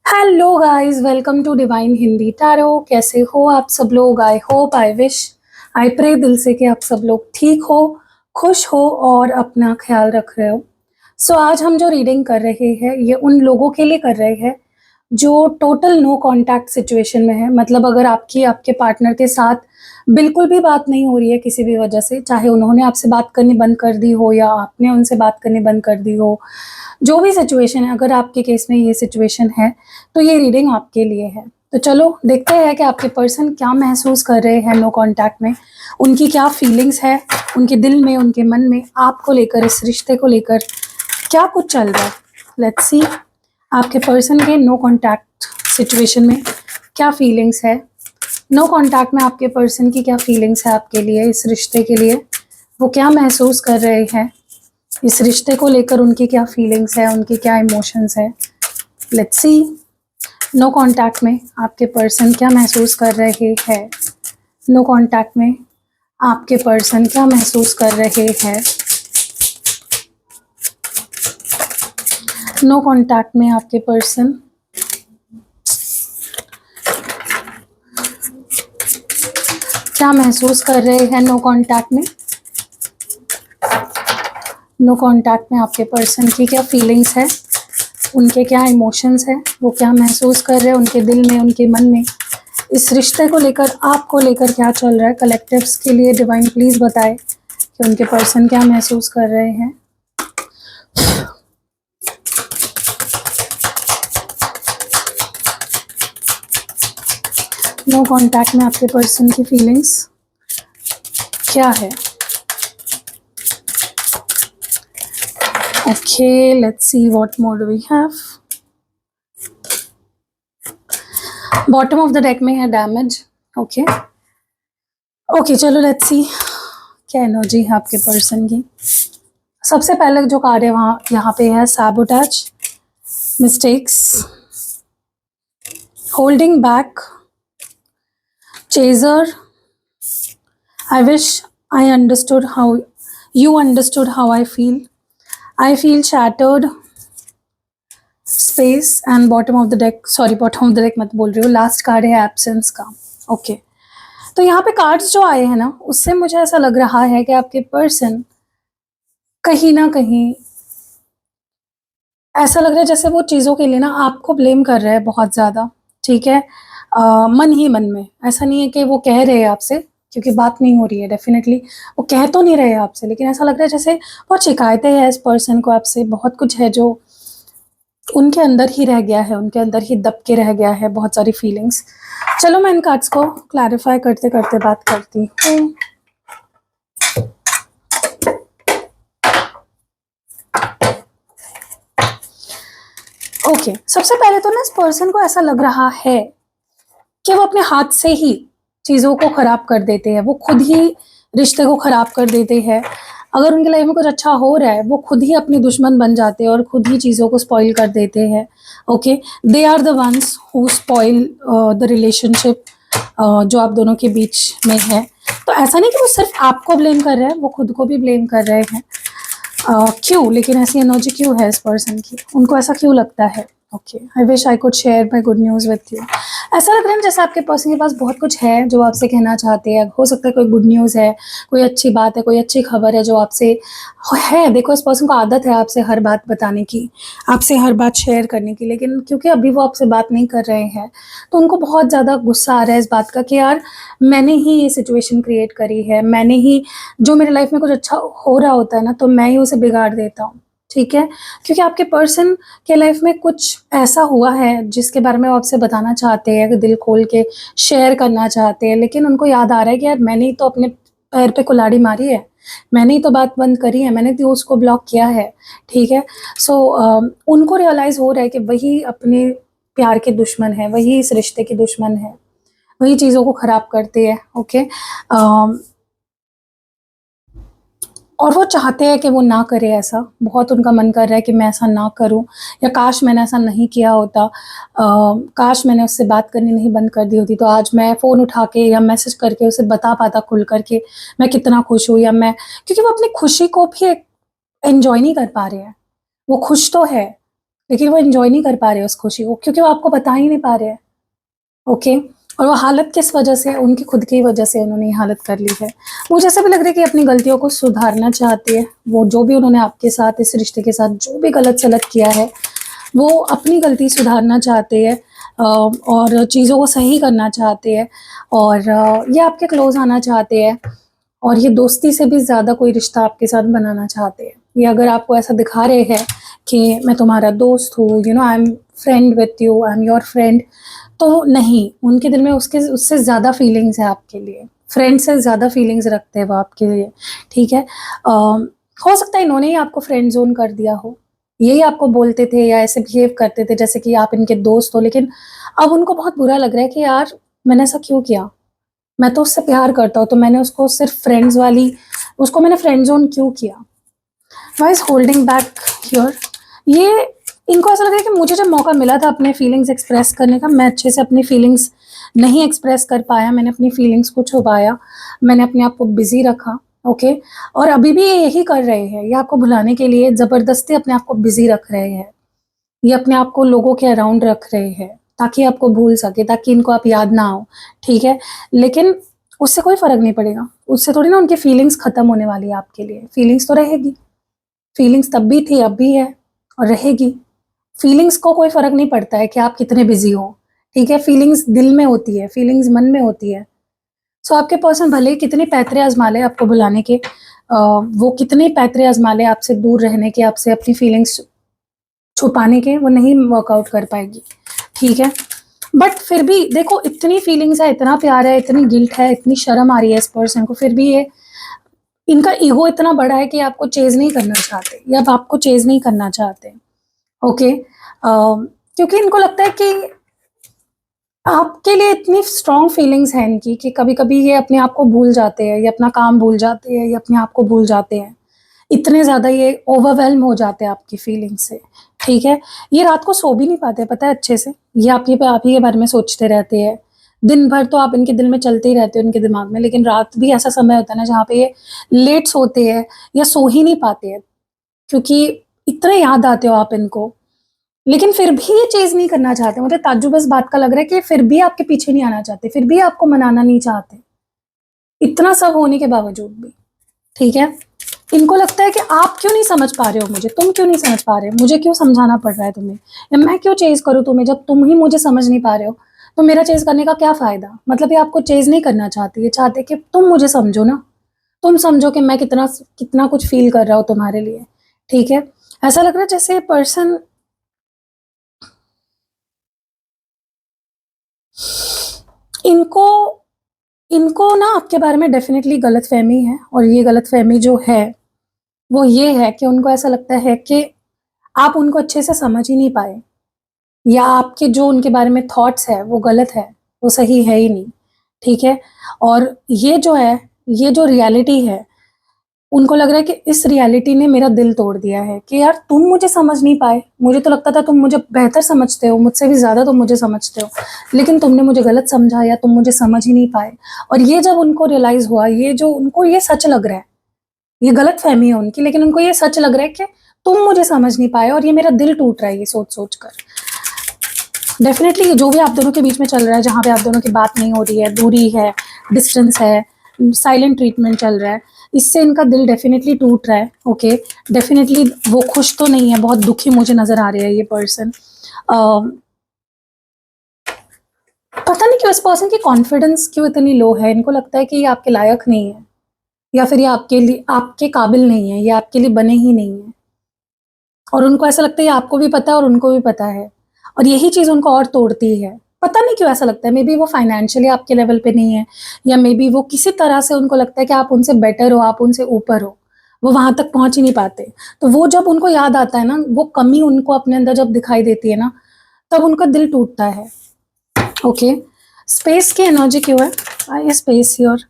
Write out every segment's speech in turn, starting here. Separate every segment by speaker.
Speaker 1: Hello guys, welcome to divine Hindi tarot. कैसे हो आप सब लोग? I hope, I wish, I pray दिल से कि आप सब लोग ठीक हो, खुश हो और अपना ख्याल रख रहे हो। आज हम जो रीडिंग कर रहे हैं ये उन लोगों के लिए कर रहे हैं जो टोटल नो कांटेक्ट सिचुएशन में है। मतलब अगर आपकी आपके पार्टनर के साथ बिल्कुल भी बात नहीं हो रही है किसी भी वजह से, चाहे उन्होंने आपसे बात करनी बंद कर दी हो या आपने उनसे बात करनी बंद कर दी हो, जो भी सिचुएशन है, अगर आपके केस में ये सिचुएशन है तो ये रीडिंग आपके लिए है। तो चलो देखते हैं कि आपके पर्सन क्या महसूस कर रहे हैं नो कांटेक्ट में, उनकी क्या फीलिंग्स है, उनके दिल में, उनके मन में आपको लेकर, इस रिश्ते को लेकर क्या कुछ चल रहा है। लेट्स सी आपके पर्सन के नो कांटेक्ट सिचुएशन में क्या फीलिंग्स है, नो कांटेक्ट में आपके पर्सन की क्या फीलिंग्स है आपके लिए, इस रिश्ते के लिए वो क्या महसूस कर रहे हैं, इस रिश्ते को लेकर उनकी क्या फीलिंग्स है, उनकी क्या इमोशंस है। लेट्स सी नो कांटेक्ट में आपके पर्सन क्या महसूस कर रहे हैं, नो कांटेक्ट में आपके पर्सन क्या महसूस कर रहे हैं, नो कांटेक्ट में आपके पर्सन क्या महसूस कर रहे हैं, नो कांटेक्ट में, नो कांटेक्ट में आपके पर्सन की क्या फीलिंग्स है, उनके क्या इमोशंस है, वो क्या महसूस कर रहे हैं उनके दिल में, उनके मन में, इस रिश्ते को लेकर, आपको लेकर क्या चल रहा है। कलेक्टिव्स के लिए डिवाइन प्लीज बताए कि उनके पर्सन क्या महसूस कर रहे हैं। नो कांटेक्ट में आपके पर्सन की फीलिंग्स क्या है। Okay, let's see what more do we have. Bottom of the deck में है डैमेज। ओके ओके, चलो लेट्स सी क्या एनर्जी है आपके पर्सन की। सबसे पहले जो कार्ड है वहाँ यहाँ पे है sabotage, mistakes, holding back, chaser, I wish I understood how you understood how I feel. I feel shattered. Space and bottom of the deck. Sorry, bottom of the deck मत बोल रही हूँ. लास्ट कार्ड है absence का. Okay, तो यहाँ पे cards जो आए हैं ना, उससे मुझे ऐसा लग रहा है कि आपके पर्सन कहीं ना कहीं ऐसा लग रहा है जैसे वो चीज़ों के लिए ना आपको ब्लेम कर रहे हैं बहुत ज़्यादा। ठीक है, मन ही मन में। ऐसा नहीं है कि वो कह रहे हैं आपसे, क्योंकि बात नहीं हो रही है। डेफिनेटली वो कह तो नहीं रहे आपसे, लेकिन ऐसा लग रहा है जैसे बहुत शिकायतें हैं इस पर्सन को आपसे, बहुत कुछ है जो उनके अंदर ही रह गया है, उनके अंदर ही दब के रह गया है, बहुत सारी फीलिंग्स। चलो मैं इन कार्ड्स को क्लैरिफाई करते करते बात करती हूँ। ओके, सबसे पहले तो ना इस पर्सन को ऐसा लग रहा है कि वो अपने हाथ से ही चीज़ों को ख़राब कर देते हैं, वो खुद ही रिश्ते को ख़राब कर देते हैं। अगर उनकी लाइफ में कुछ अच्छा हो रहा है, वो खुद ही अपने दुश्मन बन जाते हैं और खुद ही चीज़ों को स्पॉइल कर देते हैं। Okay, they are the ones who spoil the relationship जो आप दोनों के बीच में है। तो ऐसा नहीं कि वो सिर्फ आपको ब्लेम कर रहे हैं, वो खुद को भी ब्लेम कर रहे हैं। क्यों, लेकिन ऐसी एनर्जी क्यों है इस पर्सन की, उनको ऐसा क्यों लगता है? Okay, I wish I could share my good news with you. ऐसा लग रहा है जैसे आपके पर्सन के पास बहुत कुछ है जो आपसे कहना चाहते हैं। हो सकता है कोई गुड न्यूज़ है, कोई अच्छी बात है, कोई अच्छी खबर है जो आपसे है। देखो, इस पर्सन को आदत है आपसे हर बात बताने की, आपसे हर बात शेयर करने की, लेकिन क्योंकि अभी वो आपसे बात नहीं कर रहे हैं तो उनको बहुत ज़्यादा गुस्सा आ रहा है इस बात का कि यार मैंने ही ये सिचुएशन क्रिएट करी है, मैंने ही, जो मेरे लाइफ में कुछ अच्छा हो रहा होता है ना तो मैं ही उसे बिगाड़ देता हूँ। ठीक है, क्योंकि आपके पर्सन के लाइफ में कुछ ऐसा हुआ है जिसके बारे में वो आपसे बताना चाहते हैं, दिल खोल के शेयर करना चाहते हैं, लेकिन उनको याद आ रहा है कि यार मैंने ही तो अपने पैर पे कुल्हाड़ी मारी है, मैंने ही तो बात बंद करी है, मैंने तो उसको ब्लॉक किया है। ठीक है, उनको रियलाइज़ हो रहा है कि वही अपने प्यार के दुश्मन है, वही इस रिश्ते के दुश्मन है, वही चीज़ों को ख़राब करते हैं। ओके, और वो चाहते हैं कि वो ना करे ऐसा, बहुत उनका मन कर रहा है कि मैं ऐसा ना करूं, या काश मैंने ऐसा नहीं किया होता, काश मैंने उससे बात करनी नहीं बंद कर दी होती, तो आज मैं फ़ोन उठा के या मैसेज करके उसे बता पाता खुल कर के मैं कितना खुश हूँ, या मैं, क्योंकि वो अपनी खुशी को भी एंजॉय नहीं कर पा रहे हैं। वो खुश तो है लेकिन वो एंजॉय नहीं कर पा रहे उस खुशी को, क्योंकि वो आपको बता ही नहीं पा रहे हैं। ओके, और वो हालत किस वजह से, उनकी खुद की वजह से उन्होंने ये हालत कर ली है। मुझे ऐसा भी लग रहा है कि अपनी गलतियों को सुधारना चाहते हैं वो, जो भी उन्होंने आपके साथ इस रिश्ते के साथ जो भी गलत सलत किया है वो अपनी गलती सुधारना चाहते हैं और चीज़ों को सही करना चाहते हैं, और ये आपके क्लोज आना चाहते हैं, और ये दोस्ती से भी ज़्यादा कोई रिश्ता आपके साथ बनाना चाहते हैं। ये अगर आपको ऐसा दिखा रहे हैं कि मैं तुम्हारा दोस्त हूँ, you know I M friend with you, I am your friend, तो नहीं, उनके दिल में उसके उससे ज़्यादा फीलिंग्स है आपके लिए, फ्रेंड से ज़्यादा फीलिंग्स रखते हैं वो आपके लिए। ठीक है, हो सकता है इन्होंने ही आपको फ्रेंड जोन कर दिया हो, यही आपको बोलते थे या ऐसे बिहेव करते थे जैसे कि आप इनके दोस्त हो, लेकिन अब उनको बहुत बुरा लग रहा है कि यार मैंने ऐसा क्यों किया, मैं तो उससे प्यार करता हूँ, तो मैंने उसको सिर्फ फ्रेंड्स वाली, उसको मैंने फ्रेंड जोन क्यों किया। Why is holding back here, ये इनको ऐसा लग रहा है कि मुझे जब मौका मिला था अपने फीलिंग्स एक्सप्रेस करने का, मैं अच्छे से अपनी फीलिंग्स नहीं एक्सप्रेस कर पाया, मैंने अपनी फीलिंग्स को छुपाया, मैंने अपने आप को बिजी रखा। ओके, और अभी भी ये यही कर रहे हैं, ये आपको भुलाने के लिए ज़बरदस्ती अपने आप को बिजी रख रहे हैं, ये अपने आप को लोगों के अराउंड रख रहे हैं ताकि आपको भूल सके, ताकि इनको आप याद ना हो। ठीक है, लेकिन उससे कोई फ़र्क नहीं पड़ेगा, उससे थोड़ी ना उनकी फीलिंग्स ख़त्म होने वाली है आपके लिए, फीलिंग्स तो रहेगी, फीलिंग्स तब भी थी, अब भी है और रहेगी। फीलिंग्स को कोई फ़र्क नहीं पड़ता है कि आप कितने बिज़ी हो। ठीक है, फीलिंग्स दिल में होती है, फीलिंग्स मन में होती है। सो आपके पर्सन भले ही कितने पैतरे आज़मा ले आपको भुलाने के, वो कितने पैतरे आज़मा ले आपसे दूर रहने के, आपसे अपनी फीलिंग्स छुपाने के, वो नहीं वर्कआउट कर पाएगी। ठीक है, बट फिर भी देखो, इतनी फीलिंग्स है, इतना प्यार है, इतनी गिल्ट है, इतनी शर्म आ रही है इस पर्सन को, फिर भी ये इनका ईगो इतना बड़ा है कि आपको चेज नहीं करना चाहते, या अब आपको चेज नहीं करना चाहते। ओके, क्योंकि इनको लगता है कि आपके लिए इतनी स्ट्रॉन्ग फीलिंग्स हैं इनकी कि कभी कभी ये अपने आप को भूल जाते हैं, ये अपना काम भूल जाते हैं, ये अपने आप को भूल जाते हैं, इतने ज़्यादा ये ओवरवेल्म हो जाते हैं आपकी फीलिंग से। ठीक है, ये रात को सो भी नहीं पाते, पता है अच्छे से, ये आप ही के बारे में सोचते रहते हैं, दिन भर तो आप इनके दिल में चलते ही रहते हो, इनके दिमाग में, लेकिन रात भी ऐसा समय होता है ना जहाँ पे ये लेट सोते हैं या सो ही नहीं पाते हैं, क्योंकि इतने याद आते हो आप इनको, लेकिन फिर भी ये चीज़ नहीं करना चाहते। मुझे ताज्जुब इस बात का लग रहा है कि फिर भी आपके पीछे नहीं आना चाहते, फिर भी आपको मनाना नहीं चाहते, इतना सब होने के बावजूद भी। ठीक है, इनको लगता है कि आप क्यों नहीं समझ पा रहे हो मुझे, तुम क्यों नहीं समझ पा रहे हो मुझे, क्यों समझाना पड़ रहा है तुम्हें, या मैं क्यों चेज करूँ तुम्हें, जब तुम ही मुझे समझ नहीं पा रहे हो तो मेरा चेज करने का क्या फ़ायदा। मतलब ये आपको चेज नहीं करना चाहती, ये चाहते कि तुम मुझे समझो ना, तुम समझो कि मैं कितना कितना कुछ फील कर रहा हूँ तुम्हारे लिए। ठीक है, ऐसा लग रहा है जैसे पर्सन इनको इनको ना आपके बारे में डेफिनेटली गलत फहमी है, और ये गलत फहमी जो है वो ये है कि उनको ऐसा लगता है कि आप उनको अच्छे से समझ ही नहीं पाए, या आपके जो उनके बारे में थॉट्स है वो गलत है, वो सही है ही नहीं। ठीक है, और ये जो है, ये जो रियलिटी है, उनको लग रहा है कि इस रियलिटी ने मेरा दिल तोड़ दिया है कि यार तुम मुझे समझ नहीं पाए, मुझे तो लगता था तुम मुझे बेहतर समझते हो, मुझसे भी ज़्यादा तुम मुझे समझते हो, लेकिन तुमने मुझे गलत समझा या तुम मुझे समझ ही नहीं पाए। और ये जब उनको रियलाइज़ हुआ, ये जो उनको ये सच लग रहा है, ये गलत फहमी है उनकी, लेकिन उनको ये सच लग रहा है कि तुम मुझे समझ नहीं पाए, और ये मेरा दिल टूट रहा है ये सोच सोच कर। डेफिनेटली जो भी आप दोनों के बीच में चल रहा है, जहाँ पे आप दोनों की बात नहीं हो रही है, दूरी है, डिस्टेंस है, साइलेंट ट्रीटमेंट चल रहा है, इससे इनका दिल डेफिनेटली टूट रहा है। ओके, डेफिनेटली वो खुश तो नहीं है, बहुत दुखी मुझे नज़र आ रहा है ये पर्सन। पता नहीं क्यों इस पर्सन की कॉन्फिडेंस क्यों इतनी लो है, इनको लगता है कि ये आपके लायक नहीं है, या फिर ये आपके लिए, आपके काबिल नहीं है, ये आपके लिए बने ही नहीं है, और उनको ऐसा लगता है ये आपको भी पता है और उनको भी पता है, और यही चीज़ उनको और तोड़ती है। पता नहीं क्यों ऐसा लगता है, मे बी वो फाइनेंशियली आपके लेवल पे नहीं है, या मे बी वो किसी तरह से उनको लगता है कि आप उनसे बेटर हो, आप उनसे ऊपर हो, वो वहाँ तक पहुँच ही नहीं पाते। तो वो जब उनको याद आता है ना, वो कमी उनको अपने अंदर जब दिखाई देती है ना, तब उनका दिल टूटता है। ओके, स्पेस की एनर्जी क्यों है, आई स्पेस हियर।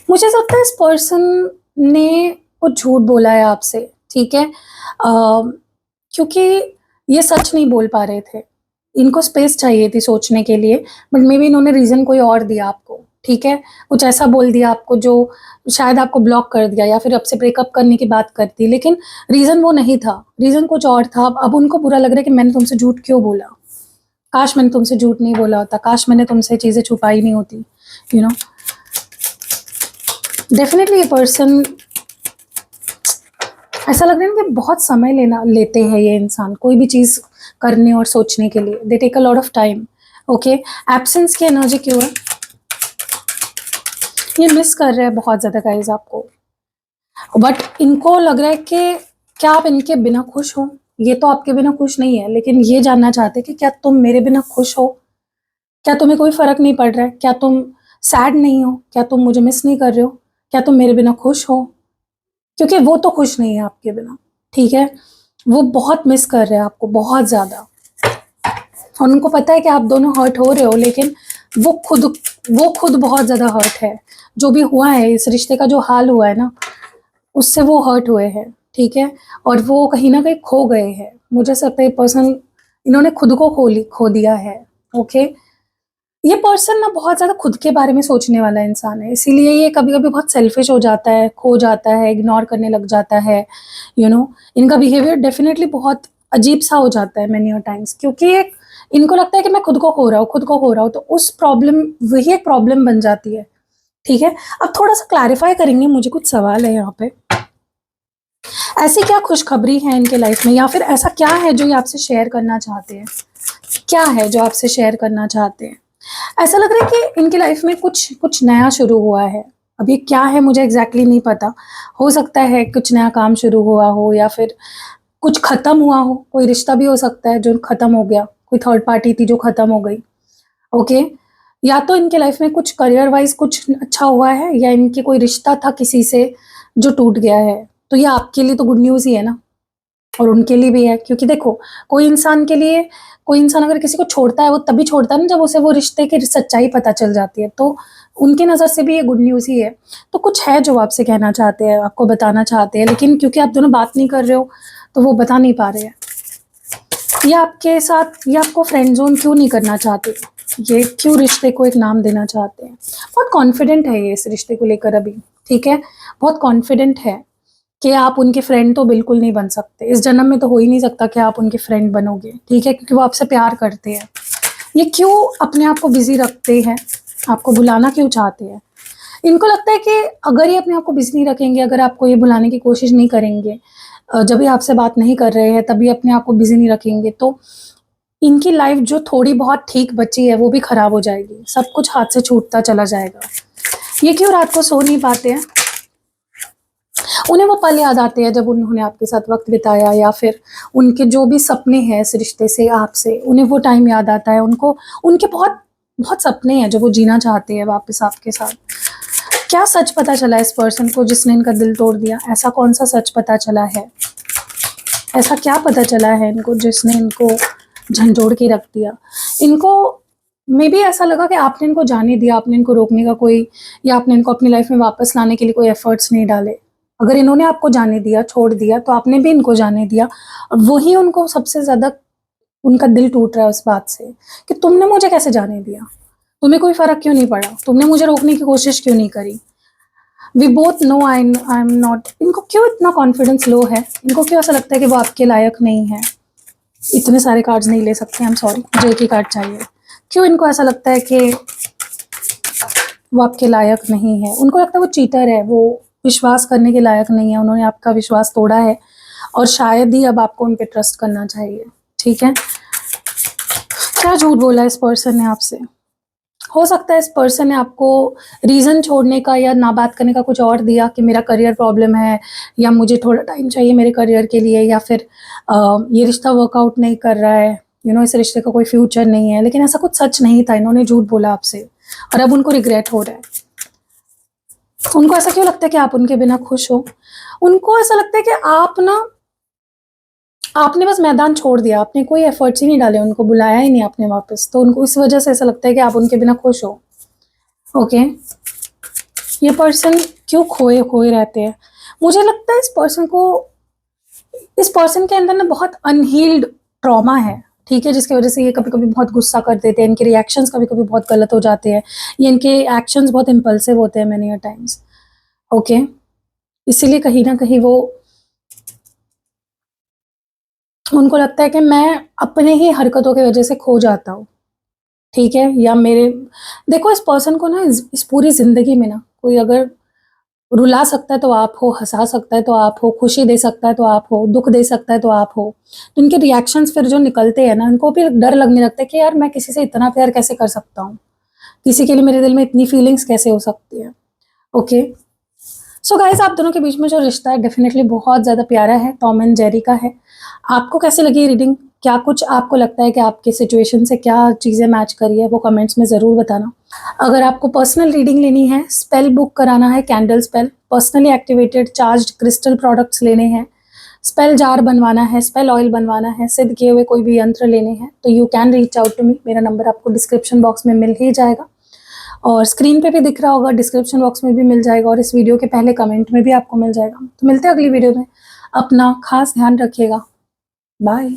Speaker 1: मुझे ऐसा लगता है इस पर्सन ने कुछ झूठ बोला है आपसे। ठीक है, क्योंकि ये सच नहीं बोल पा रहे थे, इनको स्पेस चाहिए थी सोचने के लिए, बट मे बी इन्होंने रीज़न कोई और दिया आपको। ठीक है, कुछ ऐसा बोल दिया आपको जो शायद आपको ब्लॉक कर दिया, या फिर आपसे ब्रेकअप करने की बात करती, लेकिन रीज़न वो नहीं था, रीज़न कुछ और था। अब उनको बुरा लग रहा है कि मैंने तुमसे झूठ क्यों बोला, काश मैंने तुमसे झूठ नहीं बोला होता, काश मैंने तुमसे चीज़ें छुपाई नहीं होती, यू नो। डेफिनेटली ये पर्सन, ऐसा लग रहा है ना कि बहुत समय लेते हैं ये इंसान कोई भी चीज़ करने और सोचने के लिए, they take a lot of time. Okay, absence की एनर्जी क्यों है? ये मिस कर रहे हैं बहुत ज़्यादा गाइस आपको, बट इनको लग रहा है कि क्या आप इनके बिना खुश हो? ये तो आपके बिना खुश नहीं है, लेकिन ये जानना चाहते हैं कि क्या तुम मेरे बिना खुश हो? क्या तुम्हें कोई फ़र्क नहीं पड़ रहा है? क्या तुम सैड नहीं हो? क्या तुम मुझे मिस नहीं कर रहे हो? क्या तुम मेरे बिना खुश हो? क्योंकि वो तो खुश नहीं है आपके बिना, ठीक है? वो बहुत मिस कर रहे हैं आपको, बहुत ज़्यादा, और उनको पता है कि आप दोनों हर्ट हो रहे हो, लेकिन वो खुद बहुत ज़्यादा हर्ट है। जो भी हुआ है, इस रिश्ते का जो हाल हुआ है ना, उससे वो हर्ट हुए हैं, ठीक है? और वो कहीं न कहीं खो गए हैं। मुझे ऐसा लगता है ये पर्सन, इन्होंने खुद को खो दिया है, ओके? ये पर्सन ना बहुत ज़्यादा खुद के बारे में सोचने वाला इंसान है, इसीलिए ये कभी-कभी बहुत सेल्फिश हो जाता है, खो जाता है, इग्नोर करने लग जाता है, यू नो। इनका बिहेवियर डेफ़िनेटली बहुत अजीब-सा हो जाता है मैनी अ टाइम्स, क्योंकि एक इनको लगता है कि मैं खुद को खो रहा हूँ, खुद को खो रहा हूँ, तो उस प्रॉब्लम वही एक प्रॉब्लम बन जाती है, ठीक है? अब थोड़ा-सा क्लैरिफ़ाई करेंगे, मुझे कुछ सवाल है यहाँ पे। ऐसी क्या खुशखबरी है इनके लाइफ़ में, या फिर ऐसा क्या है जो ये आपसे शेयर करना चाहते हैं? क्या है जो आपसे शेयर करना चाहते हैं? ऐसा लग रहा है कि इनकी लाइफ में कुछ कुछ नया शुरू हुआ है। अब ये क्या है मुझे एग्ज़ैक्टली नहीं पता। हो सकता है कुछ नया काम शुरू हुआ हो, या फिर कुछ ख़त्म हुआ हो, कोई रिश्ता भी हो सकता है जो ख़त्म हो गया, कोई थर्ड पार्टी थी जो ख़त्म हो गई, ओके? या तो इनके लाइफ में कुछ करियर वाइज़ कुछ अच्छा हुआ है, या इनके कोई रिश्ता था किसी से जो टूट गया है। तो ये आपके लिए तो गुड न्यूज़ ही है ना। और उनके लिए भी है, क्योंकि देखो, कोई इंसान अगर किसी को छोड़ता है, वो तभी छोड़ता है ना जब उसे वो रिश्ते की सच्चाई पता चल जाती है, तो उनकी नज़र से भी ये गुड न्यूज़ ही है। तो कुछ है जो आपसे कहना चाहते हैं, आपको बताना चाहते हैं, लेकिन क्योंकि आप दोनों बात नहीं कर रहे हो, तो वो बता नहीं पा रहे हैं। ये आपको फ्रेंड ज़ोन क्यों नहीं करना चाहते? ये क्यों रिश्ते को एक नाम देना चाहते हैं? बहुत कॉन्फिडेंट है ये इस रिश्ते को लेकर अभी, ठीक है? बहुत कॉन्फिडेंट है कि आप उनके फ्रेंड तो बिल्कुल नहीं बन सकते। इस जन्म में तो हो ही नहीं सकता कि आप उनके फ्रेंड बनोगे, ठीक है? क्योंकि वो आपसे प्यार करते हैं। ये क्यों अपने आप को बिज़ी रखते हैं? आपको बुलाना क्यों चाहते हैं? इनको लगता है कि अगर ये अपने आप को बिज़ी नहीं रखेंगे, अगर आपको ये बुलाने की कोशिश नहीं करेंगे, जब ये आपसे बात नहीं कर रहे हैं, तब ये अपने आप को बिज़ी नहीं रखेंगे, तो इनकी लाइफ़ जो थोड़ी बहुत ठीक बची है, वो भी खराब हो जाएगी। सब कुछ हाथ से छूटता चला जाएगा। ये क्यों रात को सो नहीं पाते हैं? उन्हें वो पल याद आते हैं जब उन्होंने आपके साथ वक़्त बिताया, या फिर उनके जो भी सपने हैं इस रिश्ते से, आपसे, उन्हें वो टाइम याद आता है। उनको उनके बहुत बहुत सपने हैं जो वो जीना चाहते हैं वापस आपके साथ। क्या सच पता चला इस पर्सन को जिसने इनका दिल तोड़ दिया? ऐसा कौन-सा सच पता चला है? ऐसा क्या पता चला है इनको जिसने इनको झंझोड़ के रख दिया? इनको मेबी ऐसा लगा कि आपने इनको जाने दिया, आपने इनको रोकने का कोई, या आपने इनको अपनी लाइफ़ में वापस लाने के लिए कोई एफ़र्ट्स नहीं डाले। अगर इन्होंने आपको जाने दिया, छोड़ दिया, तो आपने भी इनको जाने दिया। और वही उनको सबसे ज़्यादा, उनका दिल टूट रहा है उस बात से कि तुमने मुझे कैसे जाने दिया? तुम्हें कोई फ़र्क क्यों नहीं पड़ा? तुमने मुझे रोकने की कोशिश क्यों नहीं करी? We both know I am not. इनको क्यों इतना कॉन्फिडेंस लो है? इनको क्यों ऐसा लगता है कि वो आपके लायक नहीं है? इतने सारे कार्ड्स नहीं ले सकते, आई एम सॉरी, मुझे एक ही कार्ड चाहिए। क्यों इनको ऐसा लगता है कि वो आपके लायक नहीं है? उनको लगता है वो चीटर है, वो विश्वास करने के लायक नहीं है, उन्होंने आपका विश्वास तोड़ा है, और शायद ही अब आपको उन पे ट्रस्ट करना चाहिए, ठीक है? क्या झूठ बोला इस पर्सन ने आपसे? हो सकता है इस पर्सन ने आपको रीज़न छोड़ने का या ना बात करने का कुछ और दिया कि मेरा करियर प्रॉब्लम है, या मुझे थोड़ा टाइम चाहिए मेरे करियर के लिए, या फिर ये रिश्ता वर्कआउट नहीं कर रहा है, इस रिश्ते का कोई फ्यूचर नहीं है। लेकिन ऐसा कुछ सच नहीं था, इन्होंने झूठ बोला आपसे, और अब उनको रिग्रेट हो रहा है। उनको ऐसा क्यों लगता है कि आप उनके बिना खुश हो? उनको ऐसा लगता है कि आपने बस मैदान छोड़ दिया, आपने कोई एफर्ट्स ही नहीं डाले, उनको बुलाया ही नहीं आपने वापस, तो उनको इस वजह से ऐसा लगता है कि आप उनके बिना खुश हो, ओके? ये पर्सन क्यों खोए खोए रहते हैं? मुझे लगता है इस पर्सन के अंदर ना बहुत अनहील्ड ट्रॉमा है, ठीक है, जिसकी वजह से ये कभी कभी बहुत गुस्सा कर देते हैं, इनके रिएक्शंस कभी कभी बहुत गलत हो जाते हैं, ये इनके एक्शंस बहुत इम्पल्सिव होते हैं मैनी टाइम्स। ओके, इसीलिए कहीं ना कहीं वो, उनको लगता है कि मैं अपने ही हरकतों की वजह से खो जाता हूँ, ठीक है, या मेरे, देखो इस पर्सन को ना इस पूरी जिंदगी में ना कोई अगर रुला सकता है तो आप हो, हंसा सकता है तो आप हो, खुशी दे सकता है तो आप हो, दुख दे सकता है तो आप हो। तो इनके रिएक्शंस फिर जो निकलते हैं ना, इनको फिर डर लगने लगता है कि यार मैं किसी से इतना प्यार कैसे कर सकता हूँ, किसी के लिए मेरे दिल में इतनी फीलिंग्स कैसे हो सकती है। ओके, सो गाइस, आप दोनों के बीच में जो रिश्ता है डेफिनेटली बहुत ज़्यादा प्यारा है, टॉम एंड जेरी का है। आपको कैसी लगी रीडिंग? क्या कुछ आपको लगता है कि आपके सिचुएशन से क्या चीज़ें मैच करी है, वो कमेंट्स में ज़रूर बताना। अगर आपको पर्सनल रीडिंग लेनी है, स्पेल बुक कराना है, candle spell, personally activated charged crystal products लेने हैं, स्पेल जार बनवाना है, स्पेल ऑयल बनवाना है, सिद्ध किए हुए कोई भी यंत्र लेने हैं, तो you can reach out to me. मेरा नंबर आपको डिस्क्रिप्शन बॉक्स में मिल ही जाएगा, और स्क्रीन पे भी दिख रहा होगा, डिस्क्रिप्शन बॉक्स में भी मिल जाएगा, और इस वीडियो के पहले कमेंट में भी आपको मिल जाएगा। तो मिलते हैं अगली वीडियो में, अपना खास ध्यान रखिएगा, बाय।